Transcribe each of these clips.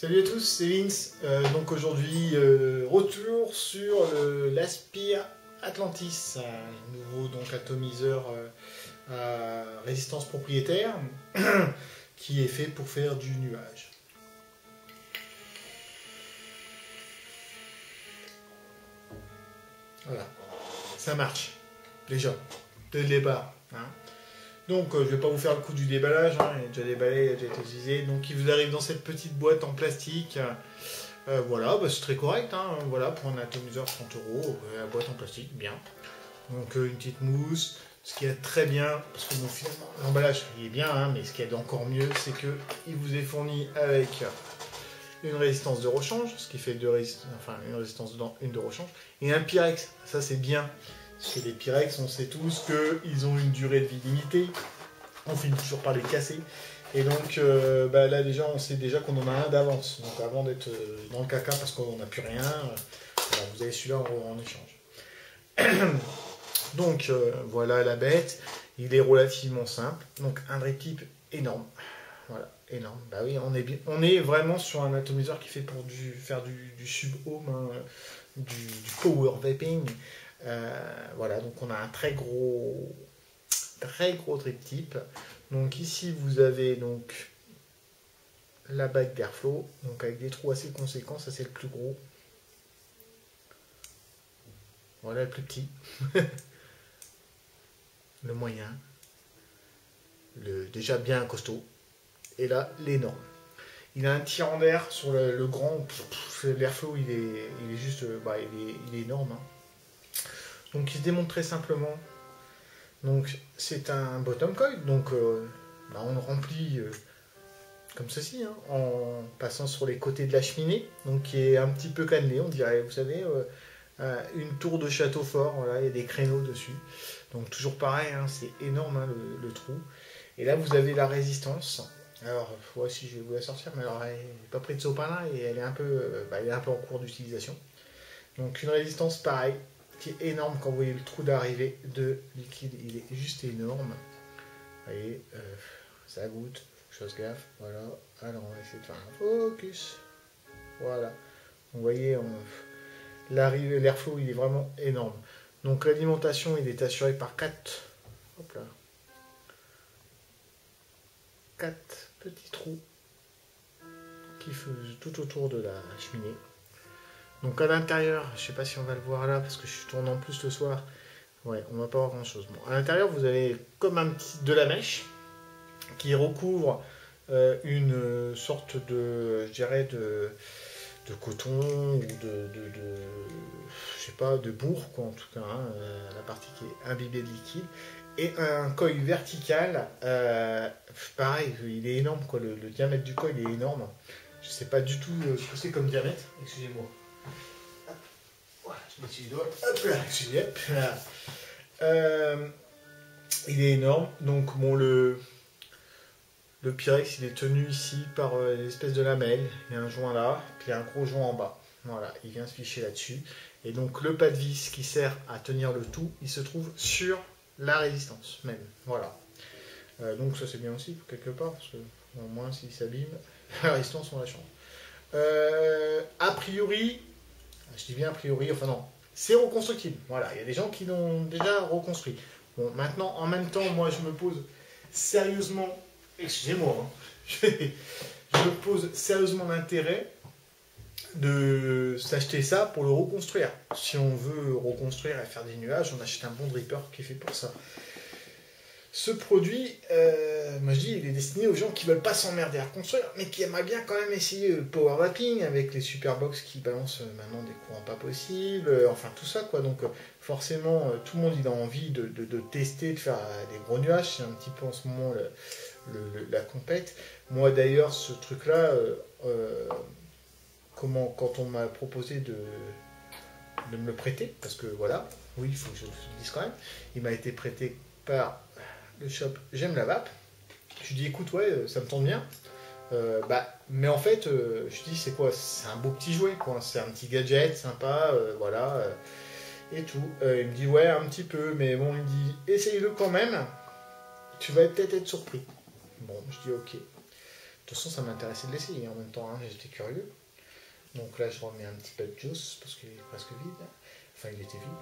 Salut à tous, c'est Vince. Donc aujourd'hui, retour sur l'Aspire Atlantis, un nouveau donc atomiseur à résistance propriétaire qui est fait pour faire du nuage. Voilà, ça marche déjà dès le départ. Hein. Donc je ne vais pas vous faire le coup du déballage, hein, il est déjà déballé, il a déjà été utilisé. Donc il vous arrive dans cette petite boîte en plastique. Voilà, bah, c'est très correct, hein, voilà, pour un atomiseur 30 €, la boîte en plastique, bien. Donc une petite mousse, ce qui est très bien, parce que bon, finalement l'emballage il est bien, hein, mais ce qui est encore mieux, c'est qu'il vous est fourni avec une résistance de rechange, ce qui fait une résistance une de rechange, et un Pyrex, ça c'est bien. Parce que les Pyrex, on sait tous qu'ils ont une durée de vie limitée. On finit toujours par les casser. Et donc là déjà, on sait déjà qu'on en a un d'avance. Donc avant d'être dans le caca parce qu'on n'a plus rien, voilà, vous avez celui-là en échange. Donc voilà la bête. Il est relativement simple. Donc un drip tip énorme. Voilà, énorme. Bah oui, on est vraiment sur un atomiseur qui fait pour faire du sub-home, hein, du power vaping. Voilà, donc on a un très gros drip tip. Donc ici vous avez donc la bague d'airflow, donc avec des trous assez conséquents, ça c'est le plus gros. Voilà le plus petit. Le moyen. Le déjà bien costaud. Et là l'énorme. Il a un tirant d'air sur le grand. L'airflow il est juste. Il est énorme. Hein. Donc il se démonte très simplement. Donc c'est un bottom coil, donc on le remplit comme ceci, hein, en passant sur les côtés de la cheminée, donc qui est un petit peu cannelé, on dirait, vous savez, une tour de château fort, voilà, il y a des créneaux dessus. Donc toujours pareil, hein, c'est énorme hein, le trou. Et là vous avez la résistance. Alors, si je vais vous la sortir, mais alors elle n'est pas près de sopalin et elle est un peu en cours d'utilisation. Donc une résistance pareille, qui est énorme quand vous voyez le trou d'arrivée de liquide, il est juste énorme. Vous voyez, ça goûte, chose gaffe, voilà. Alors on va essayer de faire un focus. Voilà. Vous voyez, l'arrivée, l'airflow, il est vraiment énorme. Donc l'alimentation, il est assuré par 4 petits trous qui font tout autour de la cheminée. Donc à l'intérieur, je ne sais pas si on va le voir là, parce que je tourne en plus le soir. Ouais, on va pas voir grand chose. Bon, à l'intérieur, vous avez comme de la mèche qui recouvre une sorte de, je dirais, de coton ou je sais pas, de bourre, quoi, en tout cas, hein, la partie qui est imbibée de liquide. Et un coil vertical, pareil, il est énorme, quoi, le diamètre du coil est énorme. Je sais pas du tout ce que c'est comme diamètre, excusez-moi. Voilà, je mets sur les doigts. Hop là, excusez-moi. Il est énorme. Donc bon, le Pyrex, il est tenu ici par une espèce de lamelle. Il y a un joint là, puis il y a un gros joint en bas. Voilà, il vient se ficher là-dessus. Et donc le pas de vis qui sert à tenir le tout, il se trouve sur la résistance même. Voilà. Donc ça c'est bien aussi quelque part, parce que au moins s'il s'abîme, la résistance on la change. A priori, je dis bien a priori, enfin non, c'est reconstructible. Voilà, il y a des gens qui l'ont déjà reconstruit. Bon, maintenant, en même temps, moi je me pose sérieusement, excusez-moi, hein, je me pose sérieusement l'intérêt de s'acheter ça pour le reconstruire. Si on veut reconstruire et faire des nuages, on achète un bon dripper qui est fait pour ça. Ce produit, moi je dis, il est destiné aux gens qui ne veulent pas s'emmerder à reconstruire, mais qui aimeraient bien quand même essayer le power vaping avec les superbox qui balancent maintenant des courants pas possibles, enfin tout ça quoi. Donc forcément, tout le monde il a envie de tester, de faire des gros nuages. C'est un petit peu en ce moment la compète. Moi d'ailleurs, ce truc-là, quand on m'a proposé de me le prêter, parce que voilà, oui, il faut que je le dise quand même, il m'a été prêté par le shop J'aime la vape. Je lui dis écoute, ouais, ça me tente bien. Mais en fait, je dis c'est quoi? C'est un beau petit jouet, quoi. C'est un petit gadget sympa, voilà, et tout. Il me dit ouais, un petit peu, mais bon, il me dit essaye-le quand même. Tu vas peut-être être surpris. Bon, je dis ok. toute façon, ça m'intéressait de l'essayer en même temps, hein, j'étais curieux. Donc là, je remets un petit peu de juice parce qu'il est presque vide. Enfin, il était vide.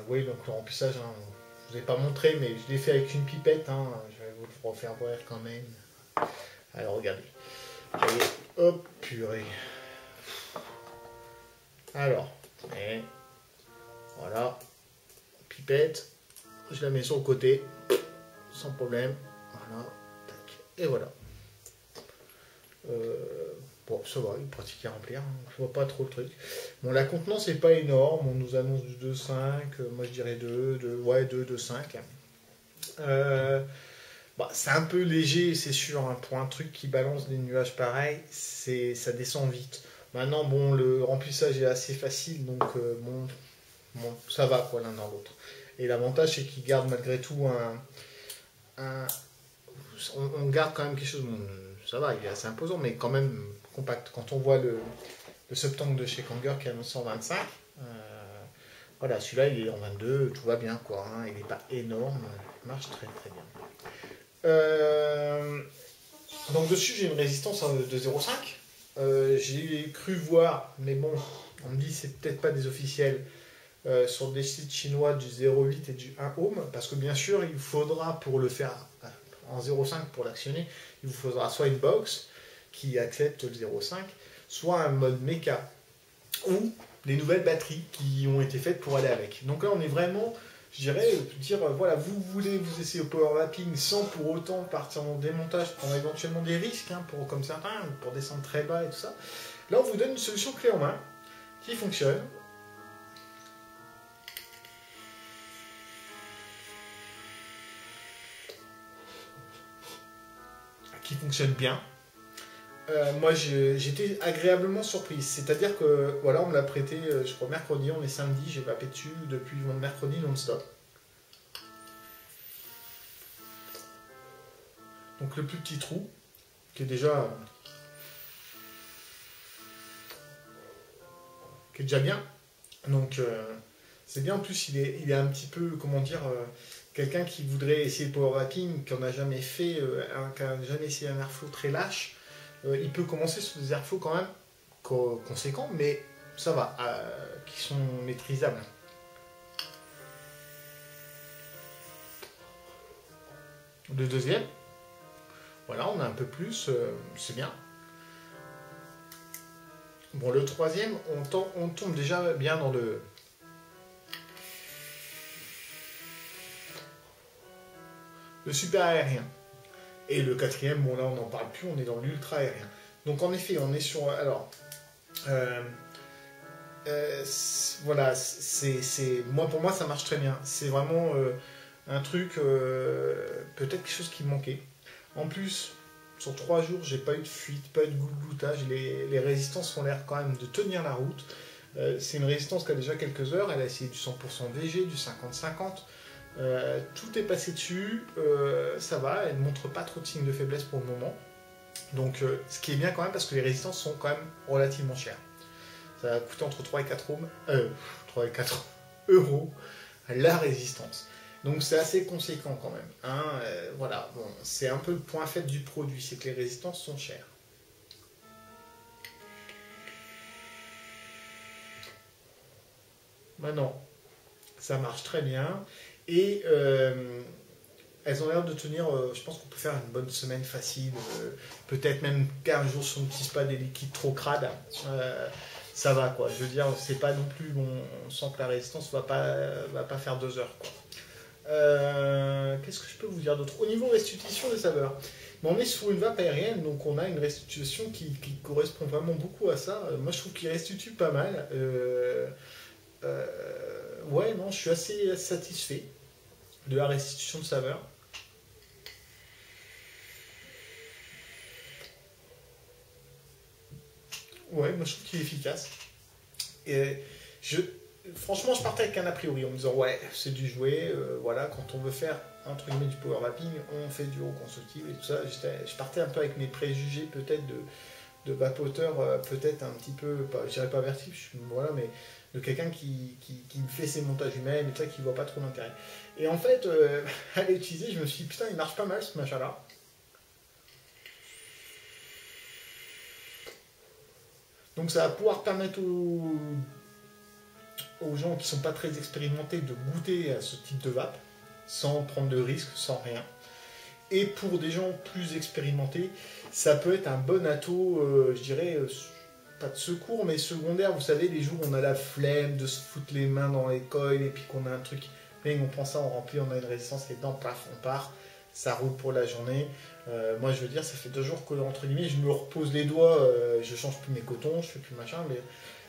Oui, donc le remplissage, hein, je ne vous ai pas montré, mais je l'ai fait avec une pipette. Hein, je vais vous le refaire voir quand même. Alors, regardez. Allez, hop, purée. Alors, voilà. Pipette. Je la mets sur le côté. Sans problème. Voilà. Tac. Et voilà. Bon, ça va, il est pratique à remplir, hein. Je vois pas trop le truc. Bon, la contenance n'est pas énorme, on nous annonce du 2,5, moi je dirais 2,5. Bah, c'est un peu léger, c'est sûr, hein, pour un truc qui balance des nuages pareils, ça descend vite. Maintenant, bon, le remplissage est assez facile, donc bon, ça va quoi l'un dans l'autre. Et l'avantage, c'est qu'il garde malgré tout on garde quand même quelque chose, bon, ça va, il est assez imposant, mais quand même compact. Quand on voit le subtank de chez Kanger qui est à 925, voilà, celui-là il est en 22, tout va bien quoi, hein, il n'est pas énorme, il marche très très bien. Donc dessus j'ai une résistance de 0,5. J'ai cru voir, mais bon, on me dit c'est peut-être pas des officiels, sur des sites chinois du 0,8 et du 1 ohm, parce que bien sûr il faudra pour le faire en 0,5 pour l'actionner, il vous faudra soit une box qui accepte le 0,5, soit un mode méca, ou les nouvelles batteries qui ont été faites pour aller avec. Donc là on est vraiment, je dirais, dire voilà, vous voulez vous essayer au power mapping sans pour autant partir en démontage, prendre éventuellement des risques, hein, comme certains, pour descendre très bas et tout ça. Là on vous donne une solution clé en main qui fonctionne. Qui fonctionne bien. Moi, j'étais agréablement surprise. C'est-à-dire que, voilà, on me l'a prêté, je crois, mercredi, on est samedi, j'ai papé dessus depuis mercredi non-stop. Donc, le plus petit trou, qui est déjà bien. Donc, c'est bien. En plus, il est un petit peu, comment dire, quelqu'un qui voudrait essayer le power mapping, qui n'a jamais fait, qui n'a jamais essayé un airflow très lâche, il peut commencer sur des airflows quand même conséquents, mais ça va, qui sont maîtrisables. Le deuxième, voilà, on a un peu plus, c'est bien. Bon, le troisième, on tombe déjà bien dans le super aérien. Et le quatrième, bon là on n'en parle plus, on est dans l'ultra aérien. Donc en effet, on est sur... Alors, voilà, moi, pour moi ça marche très bien. C'est vraiment un truc, peut-être quelque chose qui me manquait. En plus, sur 3 jours, j'ai pas eu de fuite, pas eu de gloutage. Les résistances ont l'air quand même de tenir la route. C'est une résistance qui a déjà quelques heures. Elle a essayé du 100% VG, du 50-50. Tout est passé dessus, ça va, elle ne montre pas trop de signes de faiblesse pour le moment. Donc ce qui est bien quand même parce que les résistances sont quand même relativement chères. Ça va coûter entre 3 et 4 euros la résistance. Donc c'est assez conséquent quand même. Hein, voilà, bon, c'est un peu le point faible du produit, c'est que les résistances sont chères. Maintenant, ça marche très bien. Et elles ont l'air de tenir, je pense qu'on peut faire une bonne semaine facile, peut-être même 15 jours si on n'utilise pas des liquides trop crades. Ça va quoi, je veux dire, c'est pas non plus, on sent que la résistance va pas faire 2 heures quoi. Qu'est-ce que je peux vous dire d'autre? Au niveau restitution des saveurs, on est sur une vape aérienne, donc on a une restitution qui correspond vraiment beaucoup à ça. Moi je trouve qu'il restitue pas mal. Ouais, non, je suis assez satisfait de la restitution de saveur. Ouais, moi je trouve qu'il est efficace. Et franchement, je partais avec un a priori en me disant ouais, c'est du jouet, voilà, quand on veut faire entre guillemets du power mapping, on fait du haut constructif et tout ça. Je partais un peu avec mes préjugés peut-être de vapoteur, peut-être un petit peu, je dirais pas vertif, voilà, mais de quelqu'un qui fait ses montages humains et tout ça, qui voit pas trop d'intérêt. Et en fait, à l'utiliser, je me suis dit putain, il marche pas mal ce machin-là. Donc ça va pouvoir permettre aux gens qui ne sont pas très expérimentés de goûter à ce type de vape, sans prendre de risques, sans rien. Et pour des gens plus expérimentés, ça peut être un bon atout, je dirais, pas de secours, mais secondaire. Vous savez, les jours où on a la flemme de se foutre les mains dans les coils et puis qu'on a un truc, on prend ça, on remplit, on a une résistance, les dents, paf, on part. Ça roule pour la journée. Moi, je veux dire, ça fait 2 jours que, entre guillemets, je me repose les doigts, je change plus mes cotons, je fais plus machin, mais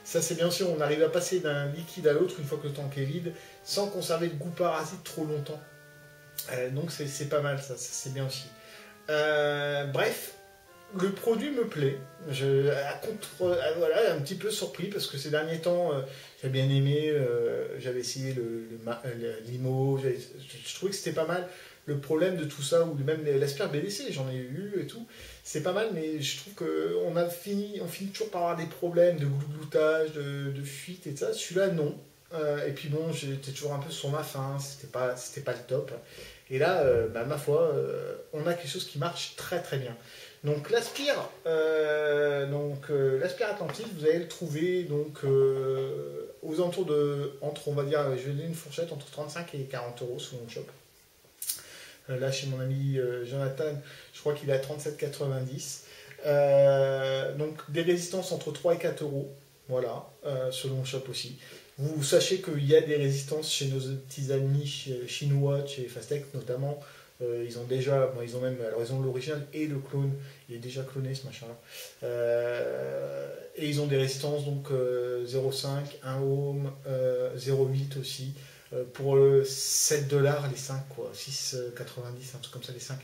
ça, c'est bien sûr, on arrive à passer d'un liquide à l'autre une fois que le tank est vide, sans conserver le goût parasite trop longtemps. Donc, c'est pas mal, ça c'est bien aussi. Bref, le produit me plaît. Voilà, un petit peu surpris parce que ces derniers temps, j'ai bien aimé. J'avais essayé le Limo. Je trouvais que c'était pas mal. Le problème de tout ça, ou même l'Aspire BDC, j'en ai eu et tout, c'est pas mal, mais je trouve qu'on finit toujours par avoir des problèmes de gloutage, de fuite et tout ça. Celui-là, non. Et puis bon, j'étais toujours un peu sur ma faim, c'était pas le top. Et là, ma foi, on a quelque chose qui marche très très bien. Donc l'Aspire, l'Aspire Atlantis, vous allez le trouver donc aux alentours on va dire, je vais donner une fourchette entre 35 et 40 euros sur mon shop. Là, chez mon ami Jonathan, je crois qu'il est à 37,90. Donc des résistances entre 3 et 4 euros, voilà, selon le shop aussi. Vous sachez qu'il y a des résistances chez nos petits amis chinois, chez Fastech notamment. Ils ont même, alors ils ont l'original et le clone, il est déjà cloné ce machin-là. Et ils ont des résistances donc 0,5, 1 ohm, 0,8 aussi. Pour 7 dollars les 5, quoi, 6,90, un truc comme ça les 5.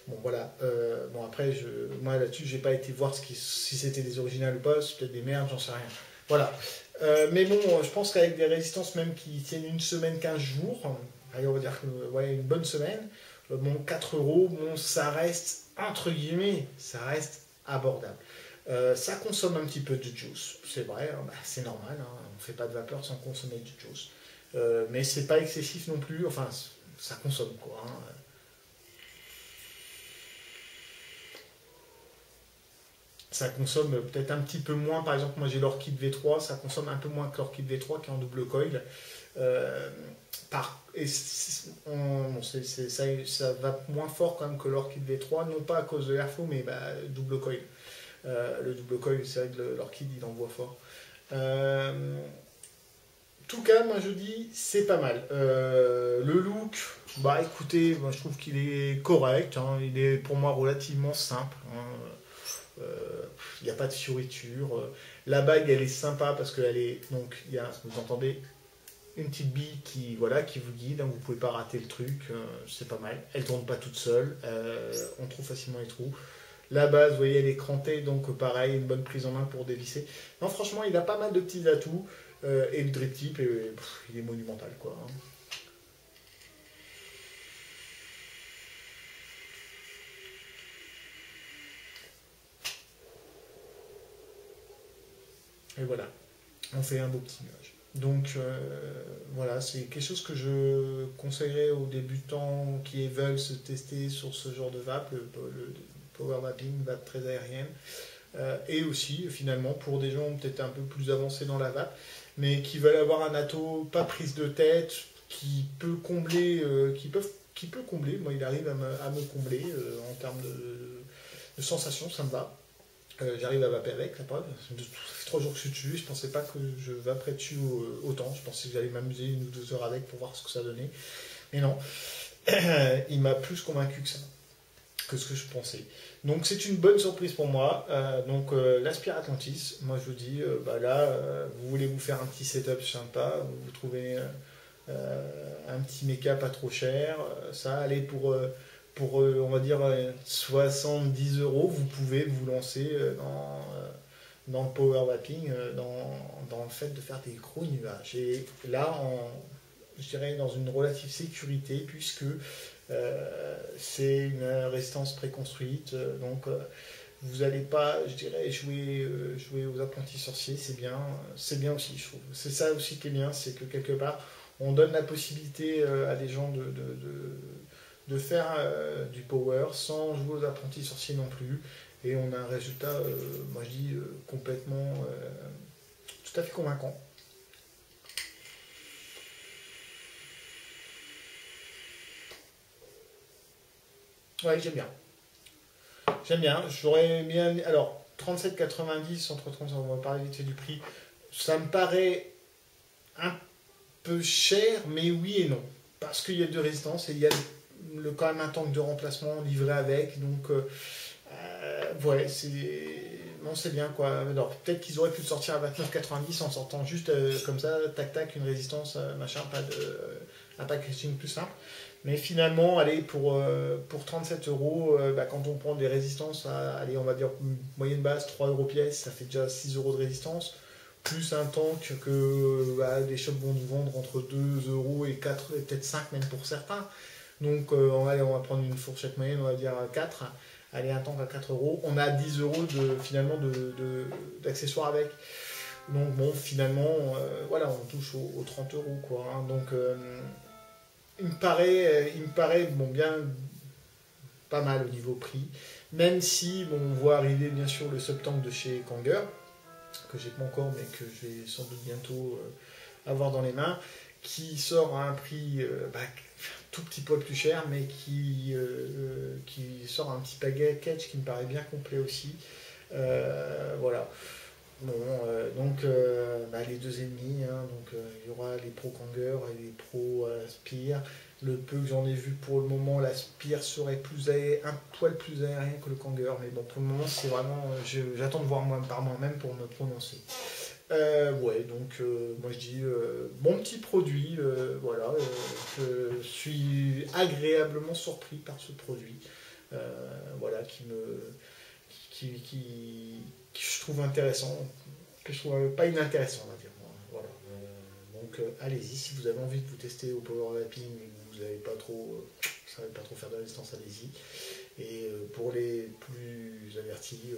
Bon voilà, bon après, moi là-dessus, j'ai pas été voir si c'était des originales ou pas, c'est peut-être des merdes, j'en sais rien. Voilà. Mais bon, je pense qu'avec des résistances même qui tiennent une semaine, 15 jours, allez, on va dire une bonne semaine, bon, 4 euros, bon, ça reste, entre guillemets, ça reste abordable. Ça consomme un petit peu de juice, c'est vrai, hein, c'est normal, hein, on ne fait pas de vapeur sans consommer du juice. Mais c'est pas excessif non plus, enfin, ça consomme quoi. Hein. Ça consomme peut-être un petit peu moins, par exemple, moi j'ai l'Orchid V3, ça consomme un peu moins que l'Orchid V3 qui est en double coil. Ça va moins fort quand même que l'Orchid V3, non pas à cause de l'airflow, mais double coil. Le double coil, c'est vrai que l'Orchid il envoie fort. En tout cas, moi je dis c'est pas mal. Le look, écoutez, moi je trouve qu'il est correct, hein, il est pour moi relativement simple. Hein. Il n'y a pas de fioriture. La bague, elle est sympa parce qu'elle est. Donc, vous entendez une petite bille qui vous guide. Hein, vous ne pouvez pas rater le truc. C'est pas mal. Elle ne tourne pas toute seule. On trouve facilement les trous. La base, vous voyez, elle est crantée. Donc, pareil, une bonne prise en main pour dévisser. Non, franchement, il a pas mal de petits atouts. Et le drip tip, il est monumental, quoi. Hein. Et voilà, on fait un beau petit nuage. Donc voilà, c'est quelque chose que je conseillerais aux débutants qui veulent se tester sur ce genre de vape, le power vaping, vape très aérienne. Et aussi finalement pour des gens peut-être un peu plus avancés dans la vape, mais qui veulent avoir un atto pas prise de tête, qui peut combler, qui peut combler. Moi il arrive à me combler en termes de sensations, ça me va. J'arrive à vaper avec, la preuve. Ça fait 3 jours que je suis dessus, je pensais pas que je vaperais dessus autant. Je pensais que j'allais m'amuser 1 ou 2 heures avec pour voir ce que ça donnait. Mais non, il m'a plus convaincu que ce que je pensais. Donc c'est une bonne surprise pour moi. L'Aspire Atlantis, moi je vous dis, vous voulez vous faire un petit setup sympa, vous trouvez un petit méca pas trop cher, ça allait pour on va dire 70 euros, vous pouvez vous lancer dans le power vaping, dans le fait de faire des gros nuages. Et là, je dirais dans une relative sécurité, puisque c'est une résistance préconstruite, donc vous n'allez pas, je dirais, jouer aux apprentis sorciers, c'est bien aussi, je trouve. C'est ça aussi qui est bien, c'est que quelque part, on donne la possibilité à des gens de faire du power sans jouer aux apprentis sorciers non plus. Et on a un résultat, moi je dis, complètement, tout à fait convaincant. Ouais, j'aime bien. J'aime bien. J'aurais bien. Alors, 37,90 entre 30, on va parler vite fait du prix. Ça me paraît un peu cher, mais oui et non. Parce qu'il y a de résistance et il y a quand même un tank de remplacement livré avec. Donc, ouais, non, c'est bien quoi. Alors, peut-être qu'ils auraient pu le sortir à 29,90 en sortant juste comme ça, tac tac, une résistance, machin, pas de. Un packaging plus simple. Mais finalement, allez, pour 37 euros, quand on prend des résistances à, allez, on va dire moyenne base, 3 euros pièce, ça fait déjà 6 euros de résistance, plus un tank que les shops vont nous vendre entre 2 euros et 4, et peut-être 5 même pour certains. Donc, allez, on va prendre une fourchette moyenne, on va dire 4. Allez, un tank à 4 euros. On a 10 euros finalement d'accessoires avec. Donc, bon, finalement, voilà, on touche aux 30 euros, quoi. Hein. Donc, il me paraît bon, bien pas mal au niveau prix, même si bon, on voit arriver bien sûr le sub-tank de chez Kanger, que j'ai pas encore mais que je vais sans doute bientôt avoir dans les mains, qui sort à un prix tout petit peu plus cher, mais qui sort un petit package qui me paraît bien complet aussi. Voilà. Bon, donc les deux ennemis, hein, donc il y aura les pros Kanger et les pros Spear. Le peu que j'en ai vu pour le moment, la Spear serait un poil plus aérien que le Kanger, mais bon, pour le moment, c'est vraiment. J'attends de voir par moi-même pour me prononcer. Ouais, donc moi je dis bon petit produit, voilà. Je suis agréablement surpris par ce produit, voilà, qui je trouve intéressant, que je trouve pas inintéressant, on va dire. Voilà. Donc allez-y, si vous avez envie de vous tester au power lapping et que vous n'avez pas trop, savez pas trop faire de résistance, allez-y. Et pour les plus avertis,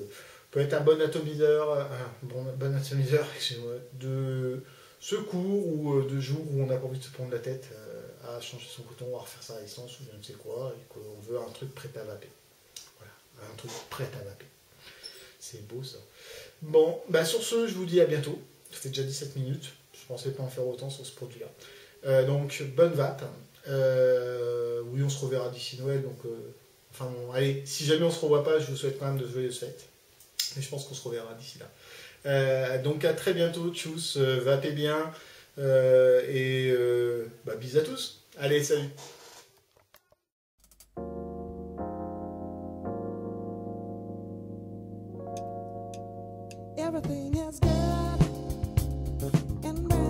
peut être un bon atomiseur, excusez-moi, de secours ou de jour où on n'a pas envie de se prendre la tête à changer son coton ou à refaire sa résistance ou je ne sais quoi, et qu'on veut un truc prêt à vaper. Voilà, un truc prêt à vaper. C'est beau ça. Bon, sur ce, je vous dis à bientôt. Ça fait déjà 17 minutes. Je ne pensais pas en faire autant sur ce produit-là. Donc, bonne vape. Oui, on se reverra d'ici Noël. Donc, allez, si jamais on ne se revoit pas, je vous souhaite quand même de joyeuses fêtes. Mais je pense qu'on se reverra d'ici là. Donc, à très bientôt. Tchuss, vapez bien. Bis à tous. Allez, salut. Everything is good and